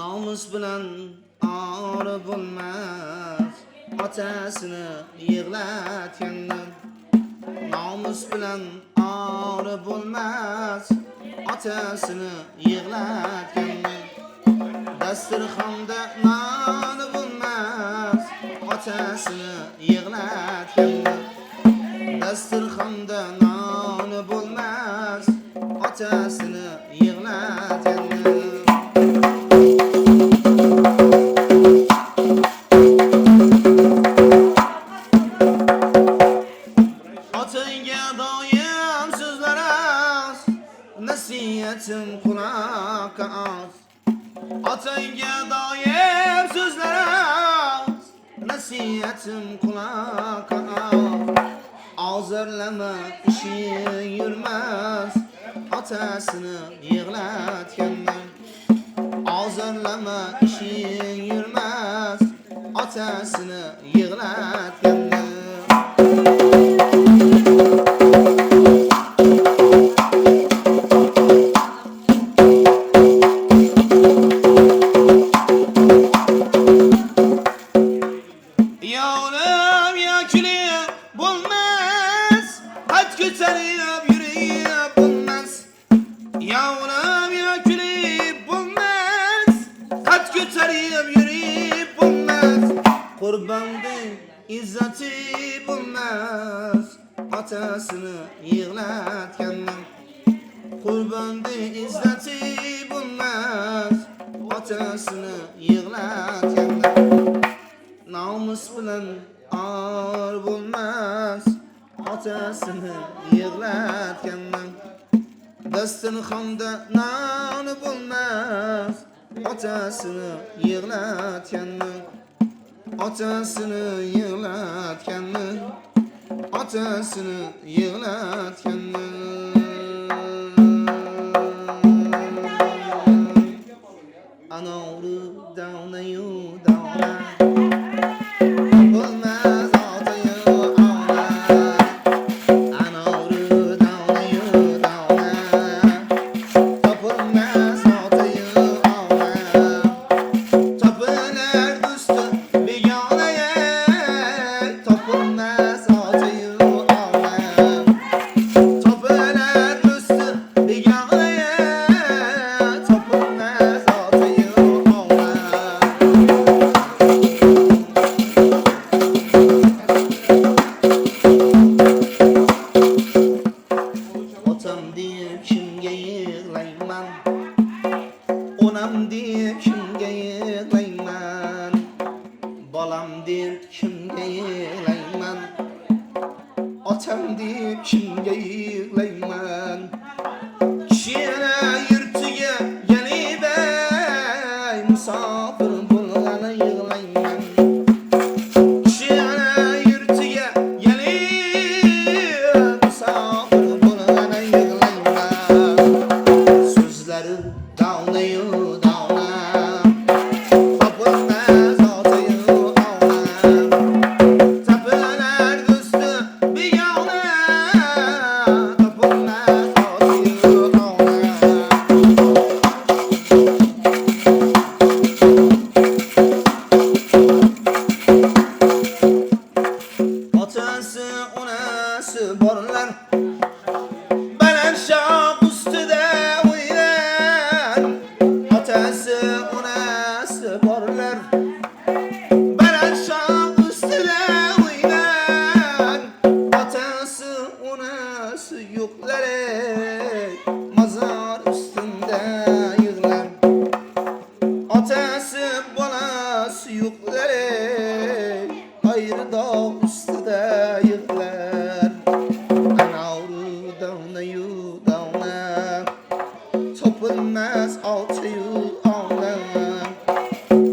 Namus bilan ağrı bulmaz, otasini yig'latgandim. Namus bilan ağrı bulmaz, otasini yig'latgandim. Dasturxonda non bulmaz, otasini yig'latgandim. Dasturxonda non bulmaz, otasini yig'latgandim. Nasihatim kulakka az, otangga doim so'zlar az. Nasihatim kulakka az, ozorlama ishi yurmas, otasini yig'latgandim. Ozorlama ishi yurmas, otasini yig'latgandim. Kurbandı izzati bulmaz, otasini yig'latgandim. Kurbandı izzati bulmaz, otasini yig'latgandim. Namus bilan or bulmaz, otasini yig'latgandim. Dasturxonda non bulmaz, otasini yig'latgandim. Otasini yig'latgandim, otasini yig'latgandim. Anavru davnayu davna, bulmaz otayu ona. Anavru davnayu davna, topulmaz otayu ona. Topular do'sti Otam deyip kimge yig'layman. Kishini yurtiga gelib musofir bo'lgani yig'layman. Kishini yurtiga gelib musofir bo'lgani yig'layman. So'zlari davnayu davna, topilmas otayu ona. Tapilar do'sti begona, topilmas otayu ona. Otasi onasi borlar, baland shoh ustida o'ynar. Otasi onasi borlar, baland shoh ustida o'ynar. Otasi onasi yo'qlar, mozor ustida yig'lar. Otasi bolasi yo'qlar, ayrı dağ ustida yig'lar. Anavru davnayu davna, topilmas otayu ona.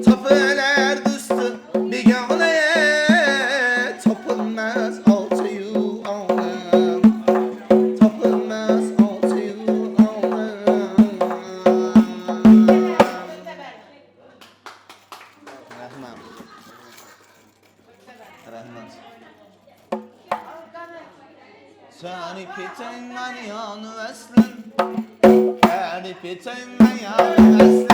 Topilar do'sti begona, topilmas otayu ona. Topilmas otayu ona. Rahmat. Rahmat. Seni pitayman yanı eslen, seni pitayman yanı eslen.